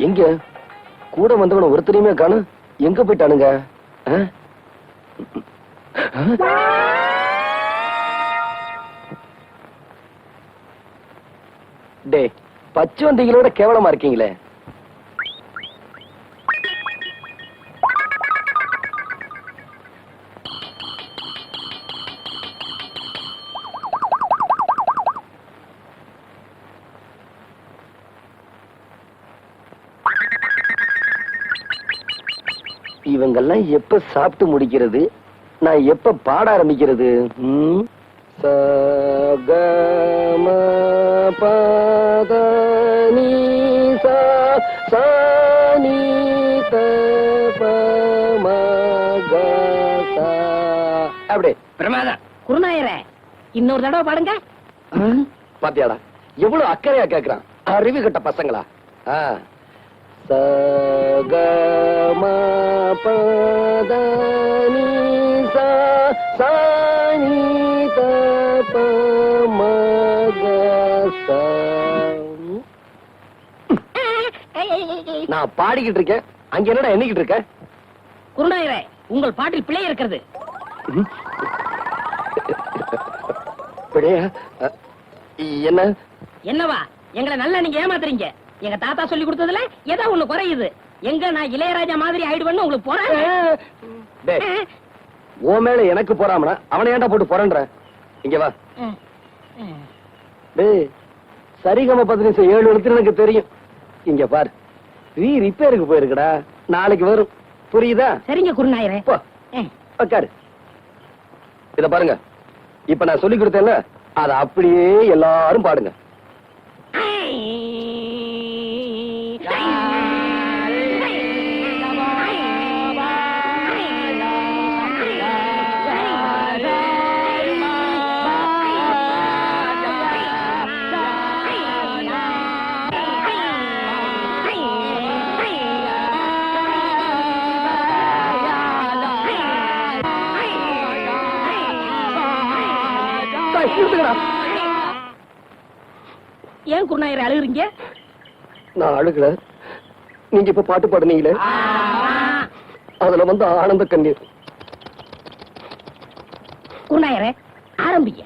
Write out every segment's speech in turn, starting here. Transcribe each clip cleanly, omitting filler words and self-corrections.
எங்க கூட வந்தவன ஒருத்தரையுமே காணும். எங்க போயிட்டானுங்க? டே, பச்சை வண்டிகளோட கேவலமா இருக்கீங்களே. இவங்கெல்லாம் எப்ப சாப்பிட்டு முடிக்கிறது? நான் எப்ப பாட ஆரம்பிக்கிறது? அப்படியே பிரமாதம். குருநாயரே, இன்னொரு தடவை பாடுங்க. பாத்தியாடா எவ்வளவு அக்கறையா கேக்குறான். அறிவு கட்ட பசங்களா. சகமா பதனி சானி நான் பாடிக்கிட்டு இருக்கேன். அங்க என்னடா எண்ணிக்கிட்டு இருக்க? குருநாயரே, உங்கள் பாட்டில் பிழை இருக்கிறது. பிழையா? என்ன? என்னவா? எங்களை நல்லா நீங்க ஏமாத்துறீங்க. எங்க தாத்தா சொல்லி கொடுத்ததுல ஏதோ ஒண்ணு குறையுது. எங்க நான் இளையராஜா மாதிரி ஆயிடுவேன்னு உங்களுக்கு போறேன். ஓ மேல எனக்கு போறாமனா அவனை ஏன்டா போட்டு போறேன்ற? இங்க வா. டேய், சரிகம 15 7 எழுத்து எனக்கு தெரியும். இங்க பாரு, ரிப்பேருக்கு போயிருக்கடா. நாளைக்கு வரும். புரியுதா? சரிங்க குருநாயரே. உட்காரு. இத பாருங்க, இப்ப நான் சொல்லி கொடுத்தேன்ல, அத அப்படியே எல்லாரும் பாடுங்க. ஏன் குருநாயரே அழுகுறீங்க? நான் அழுகல, நீங்க இப்ப பாட்டு பாடுனீங்களே, அதுல வந்து ஆனந்த கண்ணீர். குருநாயரே, ஆரம்பிங்க.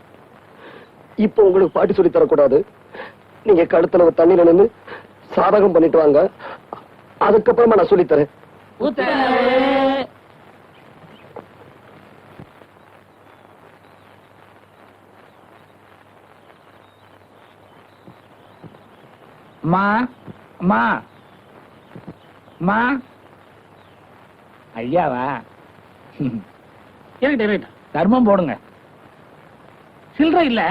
இப்ப உங்களுக்கு பாட்டு சொல்லி தரக்கூடாது. நீங்க கழுத்துல தண்ணீர் நின்று சாதகம் பண்ணிட்டு வாங்க. அதுக்கப்புறமா நான் சொல்லித்தரேன். ஐயாவா? தர்மம் போடுங்க. சில்லற இல்ல,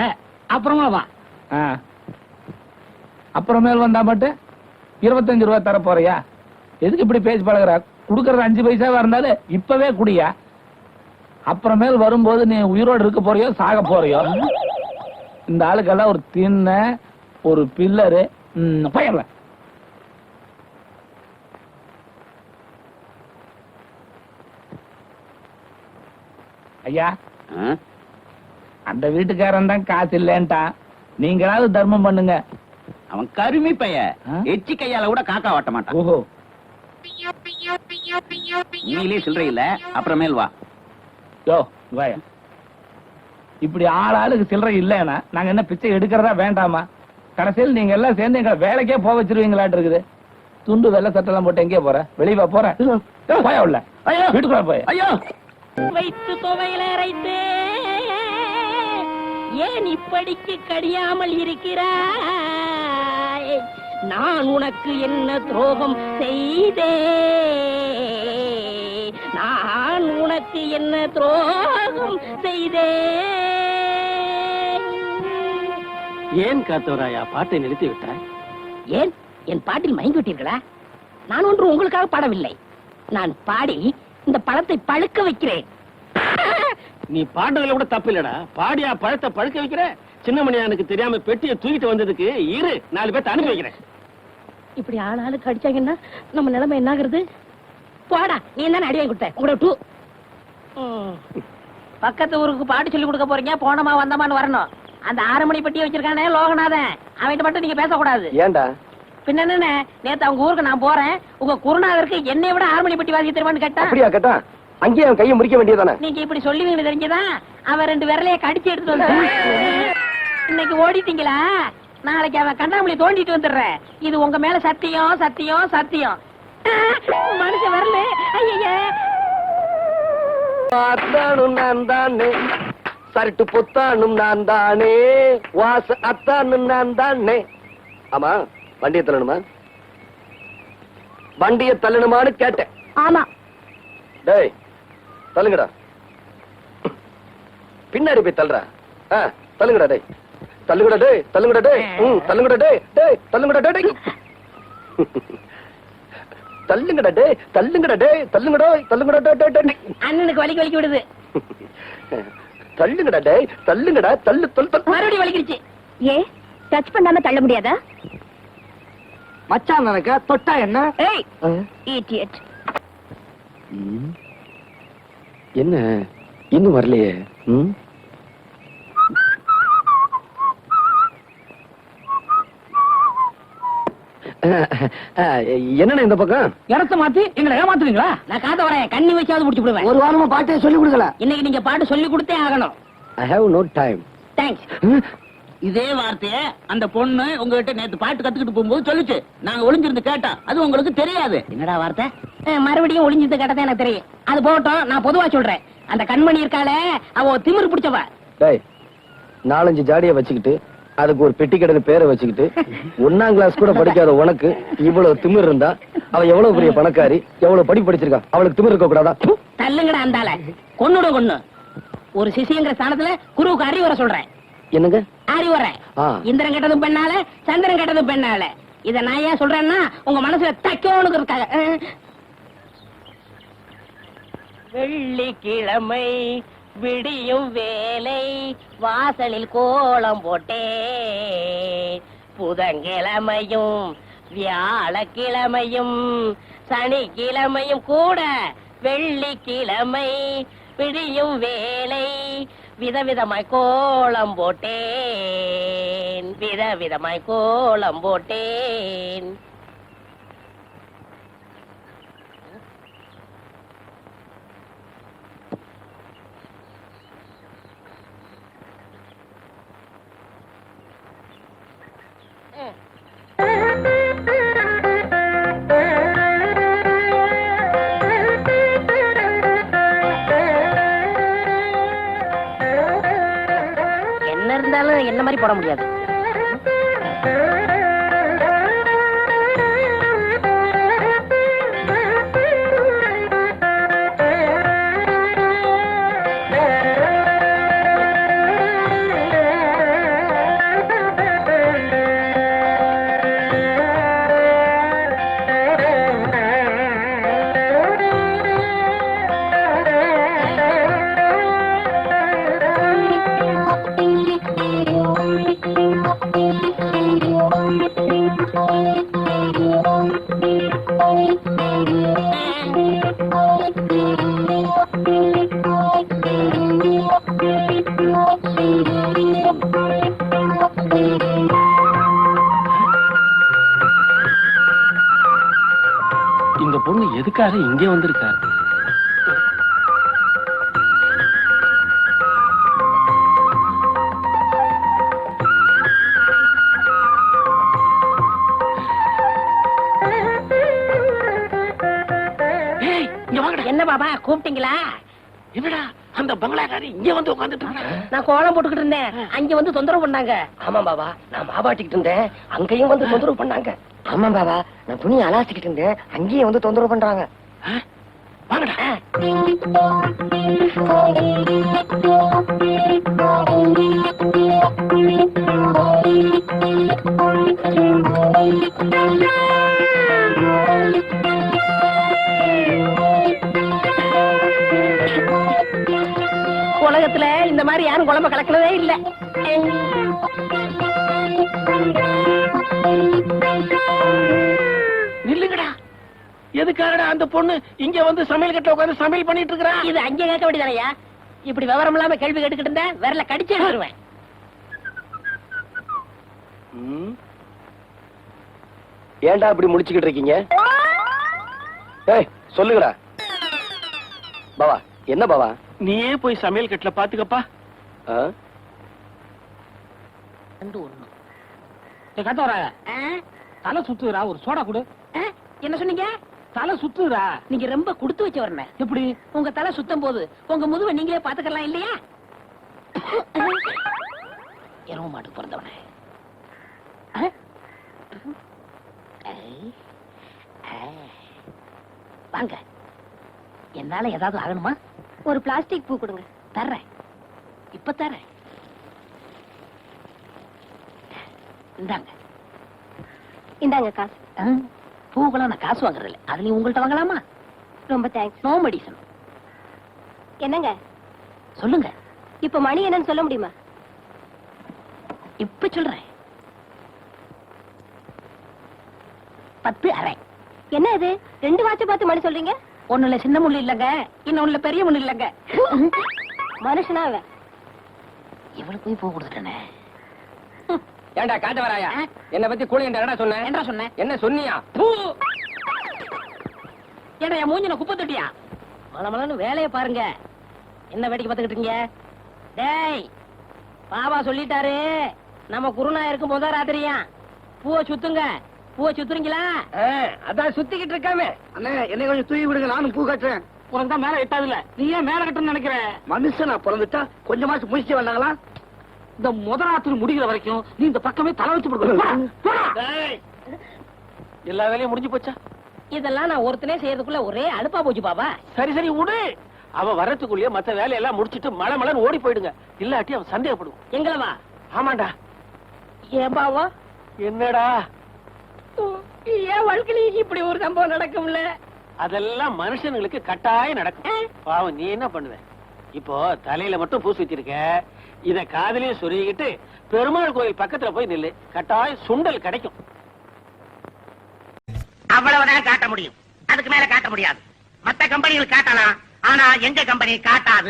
அப்புறமா வா. அப்புறமேல் வந்தா மட்டும் 25 ரூபாய் தர போறியா? எதுக்கு இப்படி பேசி பழகுற? குடுக்கறது 5 பைசாவா இருந்தாலும் இப்பவே குடியா. அப்புறமேல் வரும்போது நீ உயிரோடு இருக்க போறியோ சாக போறியோ? இந்த ஆளுக்கெல்லாம் ஒரு தின்ன ஒரு பில்லரு பயல. ஐயா, அந்த வீட்டுக்காரன் தான் காசு இல்லன்ட்டான். நீங்களாவது தர்மம் பண்ணுங்க. அவன் கருமி பைய, எச்சி கையால கூட காக்கா வாட்ட மாட்டான். ஓஹோ, நீலே சில்லறை இல்ல, அப்புறமேல் வா. யோ வாயா. இப்படி ஆளுக்கு சில்லறை இல்லன்னா நாங்க என்ன பிச்சை எடுக்கிறதா வேண்டாமா? கடைசியில் நீங்க எல்லாம் சேர்ந்து எங்க வேலைக்கே போக வச்சிருவீங்களாட்டு இருக்குது. துண்டு வெள்ளை சட்டெல்லாம் போட்டு எங்கே போற? வெளியே போறேன். போயா உள்ள. ஐயோ, வீட்டுக்குள்ள போய். ஐயோ, வைத்து துவையில அரைத்து ஏன் இப்படிக்கு கடியாமல் இருக்கிறாய்? நான் உனக்கு என்ன துரோகம் செய்தே? நான் உனக்கு என்ன துரோகம் செய்தே? ஏன் காத்தவராயா பாட்டை நிறுத்தி விட்டாய்? ஏன் என் பாட்டில் மயங்கி விட்டீர்களா? நான் ஒன்று உங்களுக்காக பாடவில்லை. நான் பாடி இந்த பழத்தை பழுக்க வைக்கிறேன். நீ பாடுறதுல கூட தப்பு இல்லடா. பாடியா பழத்தை பழுக்க வைக்கிற? சின்னமணியானுக்கு தெரியாம பெட்டியை தூக்கிட்டு வந்ததுக்கு இரு 4 பேர்த்த அனுப்பி வைக்கிறேன். இப்படி ஆளாளுக்கு அடிச்சாங்கன்னா நம்ம நிலைமை என்ன ஆகுறது? போடா, நீ என்ன அடி வாங்கி கொடுத்த? உங்களோட பக்கத்து ஊருக்கு பாட்டு சொல்லி கொடுக்க போறீங்க. போனமா வந்தமான்னு வரணும். அந்த 6 மணி பெட்டியை வச்சிருக்கானே லோகநாதன், அவன்கிட்ட மட்டும் நீங்க பேசக்கூடாது. ஏண்டா பின்ன என்ன, நேத்து அவங்க ஊருக்கு நான் போறேன், உங்க குருநாதருக்கு என்னை விட ஹார்மோனி பட்டி வாசிக்க தெரியுமான்னு கேட்டா. அப்படியா கேட்டா? அங்கேயே அவன் கையை முறிக்க வேண்டியதானே? நீங்க இப்படி சொல்லுவீங்கன்னு தெரிஞ்சுதான் அவன் 2 விரலைய கடிச்சு எடுத்துட்டு வந்தான். இன்னைக்கு ஓடிட்டீங்களா, நாளைக்கு அவன் கண்ணாமூலி தோண்டிட்டு வந்துடுறேன். இது உங்க மேல சத்தியம் சத்தியம் சத்தியம். மனுஷன் வரல. ஐயா நான் தானே, சரட்டு பொத்தானும் நான் தானே, வாச அத்தானும் நான் தானே. ஆமா, வண்டியை தள்ளணுமா? வண்டியை தள்ளணுமான்னு கேட்டேன். ஆமா. டேய் தள்ளுங்கடா, பின்னாடி போய் தள்ளுறா. தள்ளுங்கடா டேய், தள்ளுங்கடா டேய், தள்ளுங்கடா டேய், தள்ளுங்கடா டேய், டேய் தள்ளுங்கடா டேய், தள்ளுங்கடா டேய், தள்ளுங்கடா டேய், தள்ளுங்கடா, தள்ளுங்கடா டேய். அண்ணனுக்கு வலிக்கு விடுது. தள்ளுங்கடா டேய், தள்ளுங்கடா, தள்ளு தள்ளு. மறுபடியும் வலிக்கிடுச்சு. ஏ டச் பண்ணாம தள்ள முடியாதா? மச்சான் நினைக்க தொட்டா என்ன? ஏய் இடியட். என்ன இன்னும் வரலையே? என்ன இந்த பக்கம் இடத்த மாத்தி எங்களை ஏமாத்துறீங்களா? நான் காத்த வரேன், கண்ணி வச்சாவது முடிச்சு விடுவேன். ஒரு வாரமா பாட்டே சொல்லி கொடுக்கல. இன்னைக்கு நீங்க பாட்டு சொல்லி கொடுத்தே ஆகணும். I have no time. Thanks. இதே வார்த்தைய அந்த பொண்ணு உங்ககிட்ட நேத்து பாட்டு கத்துக்கிட்டு போகும்போது சொல்லுச்சு. நாங்க ஒளிஞ்சிருந்து கேட்டா அது உங்களுக்கு தெரியாது. என்னடா வார்த்தை? மறுபடியும் ஒளிஞ்சது கேட்டதான் எனக்கு தெரியும். அது போகட்டும், நான் பொதுவா சொல்றேன். அந்த கண்மணி இருக்காளே, அவ திமிரு பிடிச்சவ. டேய் 4-5 ஜாடிய வச்சுக்கிட்டு, அதுக்கு ஒரு பெட்டி கடை பேரை வச்சுக்கிட்டு, 1ஆம் கிளாஸ் கூட படிக்காத உனக்கு இவ்வளவு திமிர் இருந்தா, அவ எவ்வளவு பெரிய பணக்காரி, எவ்வளவு படி படிச்சிருக்கா, அவளுக்கு திமிர் இருக்க கூடாதா? தள்ளுங்கடா அந்தால, கொன்னுட கொன்னு. ஒரு சிசிங்கிற ஸ்தானத்துல குருவுக்கு அறிவுரை சொல்றேன். என்னங்க அறிவுரை? இந்திரன் கெட்டதும் பெண்ணால, சந்திரன் கெட்டதும் பெண்ணால. இத நான் ஏன் சொல்றேன்னா உங்க மனசுல தைக்கோனுக்கு இருக்காங்க. வெள்ளிக்கிழமை விடியும் வேலை, வாசலில் கோலம் போட்டே. புதன்கிழமையும் வியாழக்கிழமையும் சனிக்கிழமையும் கூட வெள்ளிக்கிழமை விடியும் வேலை, விதவிதமாய் கோலம் போட்டேன், விதவிதமாய் கோலம் போட்டேன். என்ன இருந்தாலும் என்ன மாதிரி போட முடியாது. இந்த பொண்ணு எதுக்காக இங்கே வந்திருக்காரு? என்ன பாபா கூப்பிட்டீங்களா? என்னடா அந்த பங்களாக்காரி இங்க வந்து உட்கார்ந்துட்டு இருக்கா? நான் கோலம் போட்டுக்கிட்டு இருந்தேன், அங்க வந்து தொந்தரவு பண்ணாங்க. ஆமா பாபா, நான் மாவாட்டிக்கிட்டு இருந்தேன், அங்கேயும் வந்து தொந்தரவு பண்ணாங்க. ஆமா பாபா, நான் துணி அலாசிக்கிட்டு இருந்தேன், அங்கேயும் வந்து தொந்தரவு பண்றாங்க. வாங்கடா. உலகத்துல இந்த மாதிரி யாரும் குழம்பு கலக்கிறதே இல்ல. நில்லுங்கடா. எதுக்காகடா அந்த பொண்ணு இங்க வந்து சமையல் கட்ட உட்கார்ந்து சமையல் பண்ணிட்டு இருக்கா? இது அங்க கேட்க வேண்டியதானயா? இப்படி விவரம் இல்லாம கேள்வி கேட்டுக்கிட்டு இருந்தேன், விரல கடிச்சு எடுத்துருவேன். ஏன்டா இப்படி முடிச்சுக்கிட்டு இருக்கீங்க? ஏய் சொல்லுங்கடா. பாவா என்ன பாவா? நீயே போய் சமையல் கட்டுல பாத்துக்கப்பா. ஆ? ரெண்டு ஒண்ணு. கத்தவர ஆ? தலை சுத்துறா, ஒரு சோடா கொடு. ஆ? என்ன சொன்னீங்க? தலை சுத்துறா. நீங்க ரொம்ப கொடுத்து வச்சு வரணும். எப்படி? உங்க தலை சுத்தம் போது உங்க முதுவை நீங்களே பாத்துக்கலாம் இல்லையா? எருவ மாட்டுக்கு பிறந்தவனே. ஆ? ஐ. ஆ. வாங்க, என்னால ஏதாவது ஆகணுமா? ஒரு பிளாஸ்டிக் பூ கொடுங்க. தர்றேன், இப்ப தர்றேன். இந்தாங்க. இந்தாங்க காசு. ஆ? பூக்கெல்லாம் நான் காசு வாங்குறது இல்லை. அதுலயும் உங்கள்ட்ட வாங்கலாமா? ரொம்ப தேங்க்ஸ். No medicine. என்னங்க சொல்லுங்க. இப்ப மணி என்னன்னு சொல்ல முடியுமா? இப்ப சொல்றேன். 10:30. என்ன இது 2 வாட்ச பார்த்து மணி சொல்றீங்க? ஒண்ணுல சின்ன முள்ளு இல்லங்க, இன்னொன்னுல பெரிய முள்ளு இல்லங்க. மனுஷனா அவன்? இவளுக்கு போய் பூ கொடுத்துட்டேனே. ஏன்டா காட்ட வராயா? என்ன பத்தி கூலி என்னடா சொன்ன? என்ன சொன்னேன்? என்ன சொன்னியா? பூ. ஏடா என் மூஞ்சின குப்பை தொட்டியா? மலமலன்னு வேலையை பாருங்க. என்ன வேடிக்கை பார்த்துக்கிட்டு இருக்கீங்க? டேய், பாபா சொல்லிட்டாரு, நம்ம குருநாயருக்கு முத ராத்திரியா பூவை சுத்துங்க. பூவை சுத்துறீங்களா? அதான் சுத்திக்கிட்டு இருக்காமே. அண்ணே என்னை கொஞ்சம் தூக்கி விடுங்க, நானும் பூ கட்டுறேன். உனக்கு தான் மேல எட்டாதுல, நீ ஏன் மேல கட்டணும்னு நினைக்கிற? மனுஷனா பிறந்துட்டா கொஞ்சமாச்சும் முடிச்சு வந்தாங்களா? இந்த முதலாத்திரி முடிகிற வரைக்கும் நீ இந்த பக்கமே தலை வச்சு போடுக்க. எல்லா வேலையும் முடிஞ்சு போச்சா? இதெல்லாம் நான் ஒருத்தனே செய்யறதுக்குள்ள ஒரே அலுப்பா போச்சு பாபா. சரி சரி விடு. அவ வரத்துக்குள்ளேயே மத்த வேலையெல்லாம் முடிச்சிட்டு மழை மழைன்னு ஓடி போயிடுங்க. இல்லாட்டி அவன் சந்தேகப்படுவான். எங்களவா? ஆமாண்டா. ஏன் பாவா? என்னடா? ஏன் வாழ்க்கையில இப்படி ஒரு சம்பவம் நடக்கும்ல? அதெல்லாம் மனுஷனுங்களுக்கு கட்டாயம் நடக்கும். பாவம் நீ என்ன பண்ணுவ? இப்போ தலையில மட்டும் பூ சுத்திருக்க, இத காதலையும் சொருகிட்டு பெருமாள் கோயில் பக்கத்துல போய் நில்லு, கட்டாயம் சுண்டல் கிடைக்கும். அவ்வளவுதான் காட்ட முடியும், அதுக்கு மேல காட்ட முடியாது. மத்த கம்பெனிகள் காட்டலாம், ஆனா எங்க கம்பெனி காட்டாது.